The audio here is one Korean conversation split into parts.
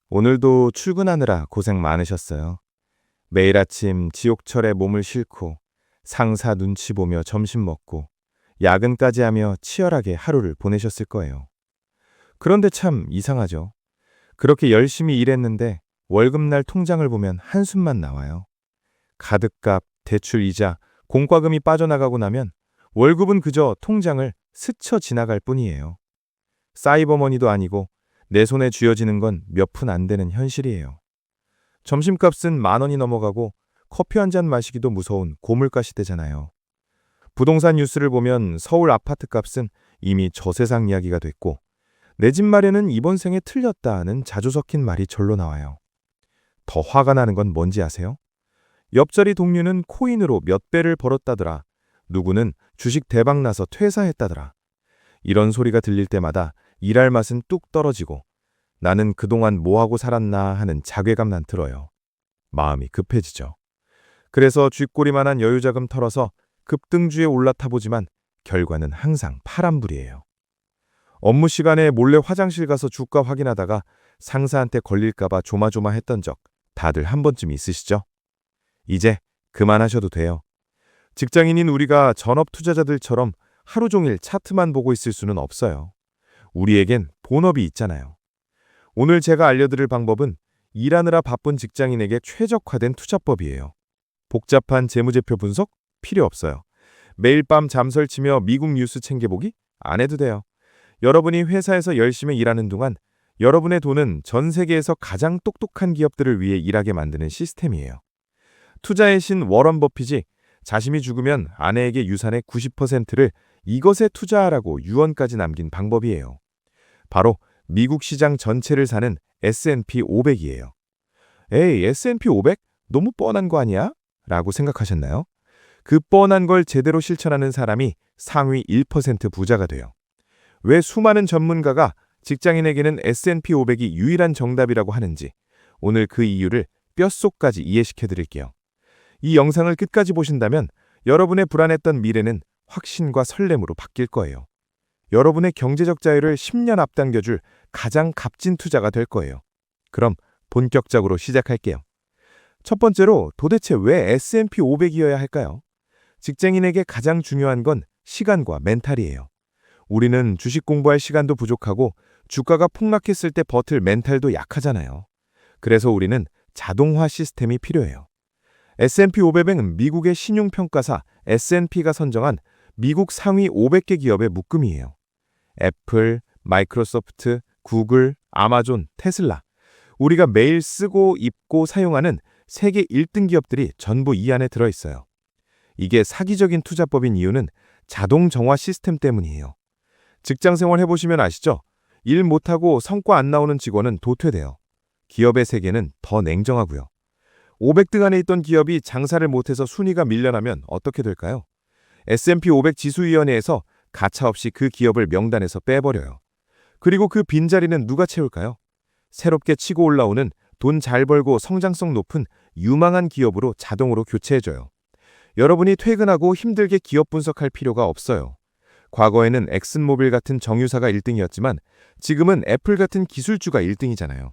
오늘도 출근하느라 고생 많으셨어요. 매일 아침 지옥철에 몸을 싣고 상사 눈치 보며 점심 먹고 야근까지 하며 치열하게 하루를 보내셨을 거예요. 그런데 참 이상하죠. 그렇게 열심히 일했는데 월급날 통장을 보면 한숨만 나와요. 카드값, 대출 이자, 공과금이 빠져나가고 나면 월급은 그저 통장을 스쳐 지나갈 뿐이에요. 사이버머니도 아니고 내 손에 쥐어지는 건 몇 푼 안 되는 현실이에요. 점심값은 10,000원이 넘어가고 커피 한 잔 마시기도 무서운 고물가 시대잖아요. 부동산 뉴스를 보면 서울 아파트 값은 이미 저세상 이야기가 됐고 내 집 마련은 이번 생에 틀렸다 하는 자주 섞인 말이 절로 나와요. 더 화가 나는 건 뭔지 아세요? 옆자리 동료는 코인으로 몇 배를 벌었다더라. 누구는 주식 대박 나서 퇴사했다더라. 이런 소리가 들릴 때마다 일할 맛은 뚝 떨어지고 나는 그동안 뭐하고 살았나 하는 자괴감만 들어요. 마음이 급해지죠. 그래서 쥐꼬리만한 여유자금 털어서 급등주에 올라타보지만 결과는 항상 파란불이에요. 업무 시간에 몰래 화장실 가서 주가 확인하다가 상사한테 걸릴까봐 조마조마했던 적 다들 한 번쯤 있으시죠? 이제 그만하셔도 돼요. 직장인인 우리가 전업 투자자들처럼 하루 종일 차트만 보고 있을 수는 없어요. 우리에겐 본업이 있잖아요. 오늘 제가 알려드릴 방법은 일하느라 바쁜 직장인에게 최적화된 투자법이에요. 복잡한 재무제표 분석? 필요 없어요. 매일 밤 잠 설치며 미국 뉴스 챙겨보기? 안 해도 돼요. 여러분이 회사에서 열심히 일하는 동안 여러분의 돈은 전 세계에서 가장 똑똑한 기업들을 위해 일하게 만드는 시스템이에요. 투자의 신 워런 버핏이 자신이 죽으면 아내에게 유산의 90%를 이것에 투자하라고 유언까지 남긴 방법이에요. 바로 미국 시장 전체를 사는 S&P 500이에요. 에이, S&P 500? 너무 뻔한 거 아니야? 라고 생각하셨나요? 그 뻔한 걸 제대로 실천하는 사람이 상위 1% 부자가 돼요. 왜 수많은 전문가가 직장인에게는 S&P 500이 유일한 정답이라고 하는지 오늘 그 이유를 뼛속까지 이해시켜 드릴게요. 이 영상을 끝까지 보신다면 여러분의 불안했던 미래는 확신과 설렘으로 바뀔 거예요. 여러분의 경제적 자유를 10년 앞당겨줄 가장 값진 투자가 될 거예요. 그럼 본격적으로 시작할게요. 첫 번째로 도대체 왜 S&P 500이어야 할까요? 직장인에게 가장 중요한 건 시간과 멘탈이에요. 우리는 주식 공부할 시간도 부족하고 주가가 폭락했을 때 버틸 멘탈도 약하잖아요. 그래서 우리는 자동화 시스템이 필요해요. S&P 500은 미국의 신용평가사 S&P가 선정한 미국 상위 500개 기업의 묶음이에요. 애플, 마이크로소프트, 구글, 아마존, 테슬라. 우리가 매일 쓰고 입고 사용하는 세계 1등 기업들이 전부 이 안에 들어있어요. 이게 사기적인 투자법인 이유는 자동 정화 시스템 때문이에요. 직장생활 해보시면 아시죠? 일 못하고 성과 안 나오는 직원은 도태돼요. 기업의 세계는 더 냉정하고요. 500등 안에 있던 기업이 장사를 못해서 순위가 밀려나면 어떻게 될까요? S&P 500 지수위원회에서 가차없이 그 기업을 명단에서 빼버려요. 그리고 그 빈자리는 누가 채울까요? 새롭게 치고 올라오는 돈 잘 벌고 성장성 높은 유망한 기업으로 자동으로 교체해줘요. 여러분이 퇴근하고 힘들게 기업 분석할 필요가 없어요. 과거에는 엑슨모빌 같은 정유사가 1등이었지만 지금은 애플 같은 기술주가 1등이잖아요.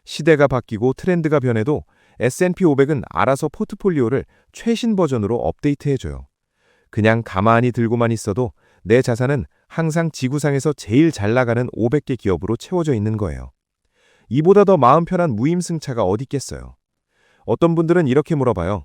시대가 바뀌고 트렌드가 변해도 S&P 500은 알아서 포트폴리오를 최신 버전으로 업데이트해줘요. 그냥 가만히 들고만 있어도 내 자산은 항상 지구상에서 제일 잘 나가는 500개 기업으로 채워져 있는 거예요. 이보다 더 마음 편한 무임승차가 어디 있겠어요. 어떤 분들은 이렇게 물어봐요.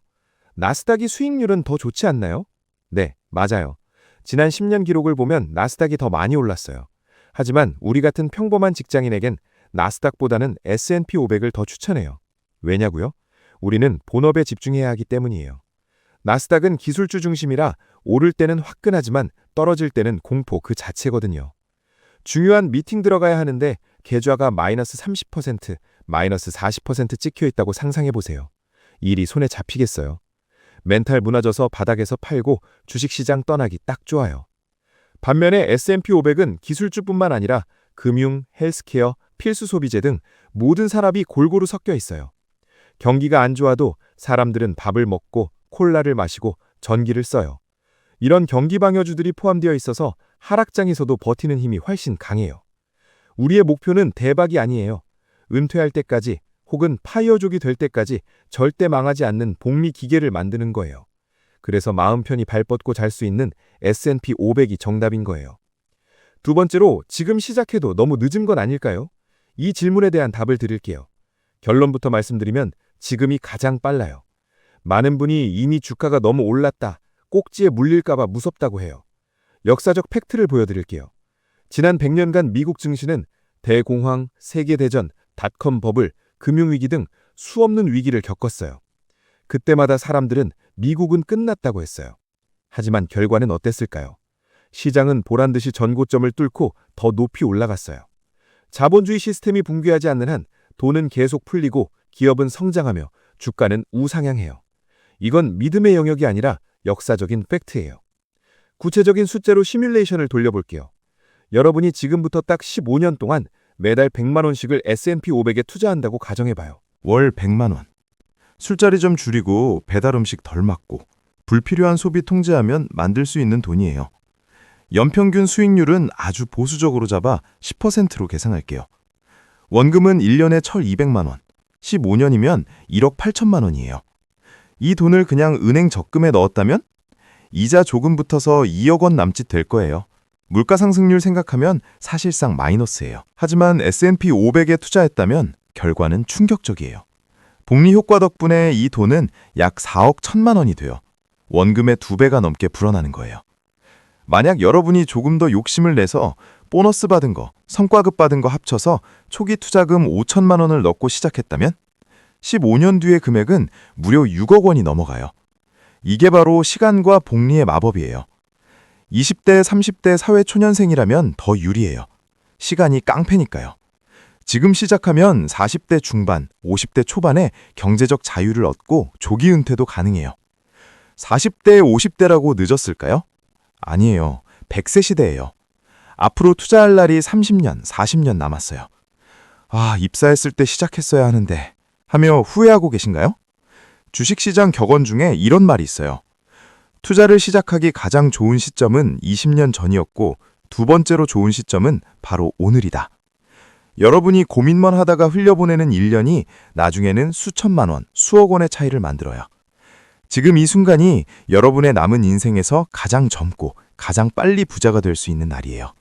나스닥이 수익률은 더 좋지 않나요? 네, 맞아요. 지난 10년 기록을 보면 나스닥이 더 많이 올랐어요. 하지만 우리 같은 평범한 직장인에겐 나스닥보다는 S&P 500을 더 추천해요. 왜냐고요? 우리는 본업에 집중해야 하기 때문이에요. 나스닥은 기술주 중심이라 오를 때는 화끈하지만 떨어질 때는 공포 그 자체거든요. 중요한 미팅 들어가야 하는데 계좌가 마이너스 30%, 마이너스 40% 찍혀 있다고 상상해 보세요. 일이 손에 잡히겠어요. 멘탈 무너져서 바닥에서 팔고 주식시장 떠나기 딱 좋아요. 반면에 S&P 500은 기술주뿐만 아니라 금융, 헬스케어, 필수 소비재 등 모든 산업이 골고루 섞여 있어요. 경기가 안 좋아도 사람들은 밥을 먹고 콜라를 마시고 전기를 써요. 이런 경기 방어주들이 포함되어 있어서 하락장에서도 버티는 힘이 훨씬 강해요. 우리의 목표는 대박이 아니에요. 은퇴할 때까지 혹은 파이어족이 될 때까지 절대 망하지 않는 복리 기계를 만드는 거예요. 그래서 마음 편히 발 뻗고 잘 수 있는 S&P 500이 정답인 거예요. 두 번째로 지금 시작해도 너무 늦은 건 아닐까요? 이 질문에 대한 답을 드릴게요. 결론부터 말씀드리면 지금이 가장 빨라요. 많은 분이 이미 주가가 너무 올랐다, 꼭지에 물릴까봐 무섭다고 해요. 역사적 팩트를 보여드릴게요. 지난 100년간 미국 증시는 대공황, 세계대전, 닷컴 버블, 금융위기 등 수없는 위기를 겪었어요. 그때마다 사람들은 미국은 끝났다고 했어요. 하지만 결과는 어땠을까요? 시장은 보란듯이 전고점을 뚫고 더 높이 올라갔어요. 자본주의 시스템이 붕괴하지 않는 한 돈은 계속 풀리고 기업은 성장하며 주가는 우상향해요. 이건 믿음의 영역이 아니라 역사적인 팩트예요. 구체적인 숫자로 시뮬레이션을 돌려볼게요. 여러분이 지금부터 딱 15년 동안 매달 100만 원씩을 S&P 500에 투자한다고 가정해봐요. 월 100만 원. 술자리 좀 줄이고 배달 음식 덜 먹고 불필요한 소비 통제하면 만들 수 있는 돈이에요. 연평균 수익률은 아주 보수적으로 잡아 10%로 계산할게요. 원금은 1년에 1,200만 원, 15년이면 1억 8천만 원이에요. 이 돈을 그냥 은행 적금에 넣었다면 이자 조금 붙어서 2억 원 남짓 될 거예요. 물가 상승률 생각하면 사실상 마이너스예요. 하지만 S&P 500에 투자했다면 결과는 충격적이에요. 복리 효과 덕분에 이 돈은 약 4억 1천만 원이 돼요. 원금의 2배가 넘게 불어나는 거예요. 만약 여러분이 조금 더 욕심을 내서 보너스 받은 거, 성과급 받은 거 합쳐서 초기 투자금 5천만 원을 넣고 시작했다면 15년 뒤의 금액은 무려 6억 원이 넘어가요. 이게 바로 시간과 복리의 마법이에요. 20대, 30대 사회초년생이라면 더 유리해요. 시간이 깡패니까요. 지금 시작하면 40대 중반, 50대 초반에 경제적 자유를 얻고 조기 은퇴도 가능해요. 40대, 50대라고 늦었을까요? 아니에요. 100세 시대예요. 앞으로 투자할 날이 30년, 40년 남았어요. 아, 입사했을 때 시작했어야 하는데 하며 후회하고 계신가요? 주식시장 격언 중에 이런 말이 있어요. 투자를 시작하기 가장 좋은 시점은 20년 전이었고 두 번째로 좋은 시점은 바로 오늘이다. 여러분이 고민만 하다가 흘려보내는 1년이 나중에는 수천만 원, 수억 원의 차이를 만들어요. 지금 이 순간이 여러분의 남은 인생에서 가장 젊고 가장 빨리 부자가 될 수 있는 날이에요.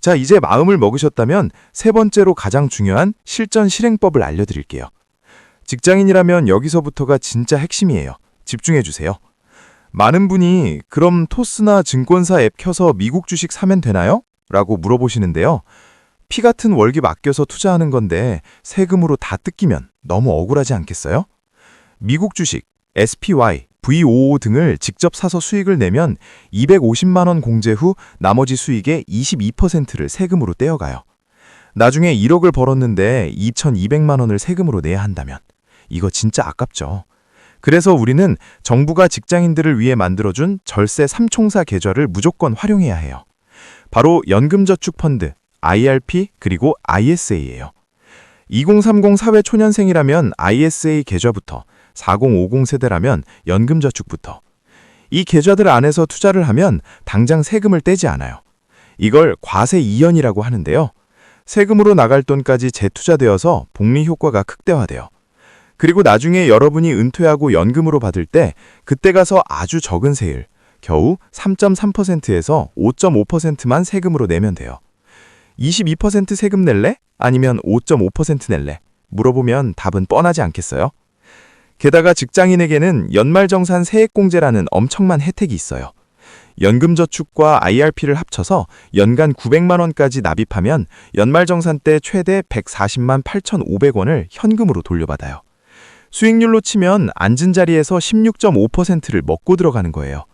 자, 이제 마음을 먹으셨다면 세 번째로 가장 중요한 실전 실행법을 알려드릴게요. 직장인이라면 여기서부터가 진짜 핵심이에요. 집중해주세요. 많은 분이 그럼 토스나 증권사 앱 켜서 미국 주식 사면 되나요? 라고 물어보시는데요. 피 같은 월급 아껴서 투자하는 건데 세금으로 다 뜯기면 너무 억울하지 않겠어요? 미국 주식, SPY, VOO 등을 직접 사서 수익을 내면 250만 원 공제 후 나머지 수익의 22%를 세금으로 떼어가요. 나중에 1억을 벌었는데 2,200만 원을 세금으로 내야 한다면 이거 진짜 아깝죠. 그래서 우리는 정부가 직장인들을 위해 만들어준 절세 3총사 계좌를 무조건 활용해야 해요. 바로 연금저축펀드, IRP 그리고 ISA예요. 2030 사회초년생이라면 ISA 계좌부터, 4050 세대라면 연금저축부터. 이 계좌들 안에서 투자를 하면 당장 세금을 떼지 않아요. 이걸 과세 이연이라고 하는데요. 세금으로 나갈 돈까지 재투자되어서 복리 효과가 극대화돼요. 그리고 나중에 여러분이 은퇴하고 연금으로 받을 때 그때 가서 아주 적은 세율, 겨우 3.3%에서 5.5%만 세금으로 내면 돼요. 22% 세금 낼래? 아니면 5.5% 낼래? 물어보면 답은 뻔하지 않겠어요? 게다가 직장인에게는 연말정산 세액공제라는 엄청난 혜택이 있어요. 연금저축과 IRP를 합쳐서 연간 900만 원까지 납입하면 연말정산 때 최대 140만 8,500원을 현금으로 돌려받아요. 수익률로 치면 앉은 자리에서 16.5%를 먹고 들어가는 거예요.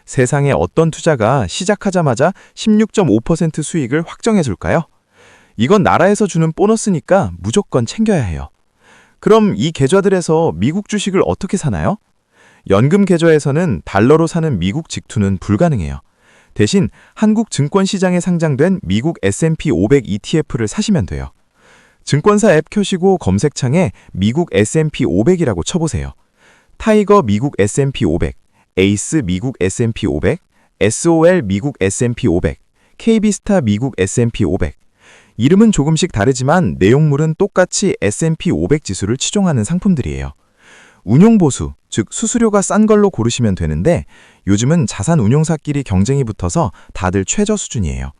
세상에 어떤 투자가 시작하자마자 16.5% 수익을 확정해 줄까요? 이건 나라에서 주는 보너스니까 무조건 챙겨야 해요. 그럼 이 계좌들에서 미국 주식을 어떻게 사나요? 연금 계좌에서는 달러로 사는 미국 직투는 불가능해요. 대신 한국 증권시장에 상장된 미국 S&P 500 ETF를 사시면 돼요. 증권사 앱 켜시고 검색창에 미국 S&P 500이라고 쳐보세요. 타이거 미국 S&P 500, 에이스 미국 S&P 500, SOL 미국 S&P 500, KB스타 미국 S&P 500. 이름은 조금씩 다르지만 내용물은 똑같이 S&P 500 지수를 추종하는 상품들이에요. 운용보수, 즉 수수료가 싼 걸로 고르시면 되는데 요즘은 자산 운용사끼리 경쟁이 붙어서 다들 최저 수준이에요.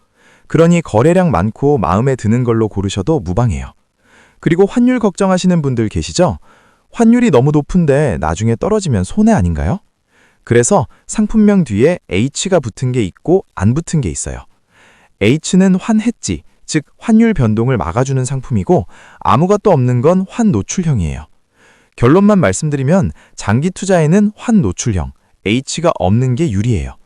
그러니 거래량 많고 마음에 드는 걸로 고르셔도 무방해요. 그리고 환율 걱정하시는 분들 계시죠? 환율이 너무 높은데 나중에 떨어지면 손해 아닌가요? 그래서 상품명 뒤에 H가 붙은 게 있고 안 붙은 게 있어요. H는 환해지, 즉 환율 변동을 막아주는 상품이고 아무것도 없는 건 환노출형이에요. 결론만 말씀드리면 장기 투자에는 환노출형, H가 없는 게 유리해요.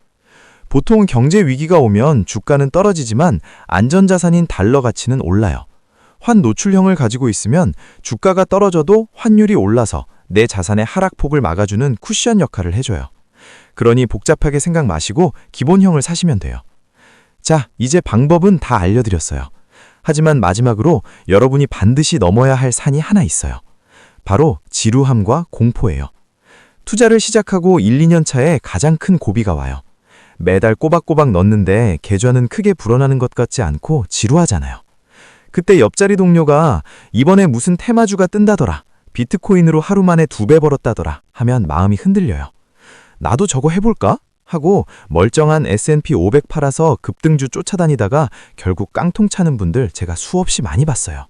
보통 경제 위기가 오면 주가는 떨어지지만 안전자산인 달러 가치는 올라요. 환노출형을 가지고 있으면 주가가 떨어져도 환율이 올라서 내 자산의 하락폭을 막아주는 쿠션 역할을 해줘요. 그러니 복잡하게 생각 마시고 기본형을 사시면 돼요. 자, 이제 방법은 다 알려드렸어요. 하지만 마지막으로 여러분이 반드시 넘어야 할 산이 하나 있어요. 바로 지루함과 공포예요. 투자를 시작하고 1, 2년 차에 가장 큰 고비가 와요. 매달 꼬박꼬박 넣는데 계좌는 크게 불어나는 것 같지 않고 지루하잖아요. 그때 옆자리 동료가 이번에 무슨 테마주가 뜬다더라, 비트코인으로 하루 만에 2배 벌었다더라 하면 마음이 흔들려요. 나도 저거 해볼까? 하고 멀쩡한 S&P 500 팔아서 급등주 쫓아다니다가 결국 깡통 차는 분들 제가 수없이 많이 봤어요.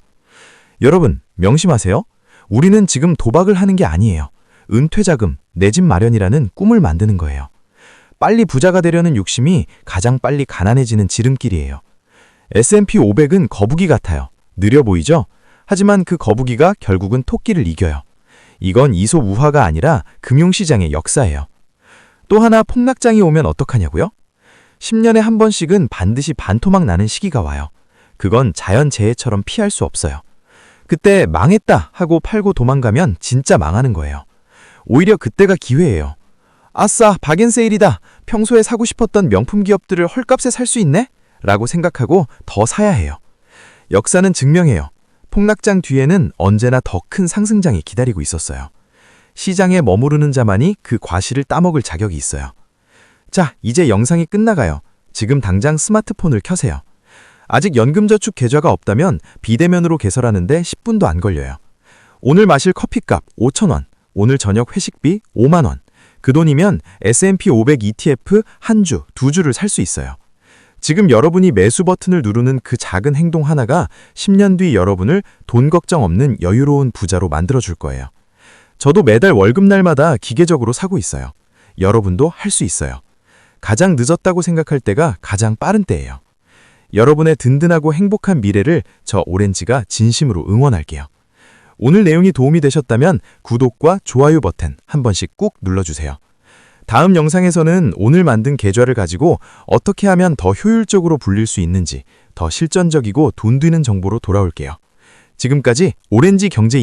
여러분, 명심하세요. 우리는 지금 도박을 하는 게 아니에요. 은퇴자금, 내 집 마련이라는 꿈을 만드는 거예요. 빨리 부자가 되려는 욕심이 가장 빨리 가난해지는 지름길이에요. S&P 500은 거북이 같아요. 느려 보이죠? 하지만 그 거북이가 결국은 토끼를 이겨요. 이건 이솝우화가 아니라 금융시장의 역사예요. 또 하나 폭락장이 오면 어떡하냐고요? 10년에 한 번씩은 반드시 반토막 나는 시기가 와요. 그건 자연재해처럼 피할 수 없어요. 그때 망했다 하고 팔고 도망가면 진짜 망하는 거예요. 오히려 그때가 기회예요. 아싸, 박앤세일이다. 평소에 사고 싶었던 명품 기업들을 헐값에 살 수 있네? 라고 생각하고 더 사야 해요. 역사는 증명해요. 폭락장 뒤에는 언제나 더 큰 상승장이 기다리고 있었어요. 시장에 머무르는 자만이 그 과실을 따먹을 자격이 있어요. 자, 이제 영상이 끝나가요. 지금 당장 스마트폰을 켜세요. 아직 연금저축 계좌가 없다면 비대면으로 개설하는데 10분도 안 걸려요. 오늘 마실 커피값 5,000원, 오늘 저녁 회식비 5만 원. 그 돈이면 S&P 500 ETF 한 주, 2주를 살 수 있어요. 지금 여러분이 매수 버튼을 누르는 그 작은 행동 하나가 10년 뒤 여러분을 돈 걱정 없는 여유로운 부자로 만들어줄 거예요. 저도 매달 월급날마다 기계적으로 사고 있어요. 여러분도 할 수 있어요. 가장 늦었다고 생각할 때가 가장 빠른 때예요. 여러분의 든든하고 행복한 미래를 저 오렌지가 진심으로 응원할게요. 오늘 내용이 도움이 되셨다면 구독과 좋아요 버튼 한 번씩 꾹 눌러주세요. 다음 영상에서는 오늘 만든 계좌를 가지고 어떻게 하면 더 효율적으로 불릴 수 있는지 더 실전적이고 돈 되는 정보로 돌아올게요. 지금까지 오렌지 경제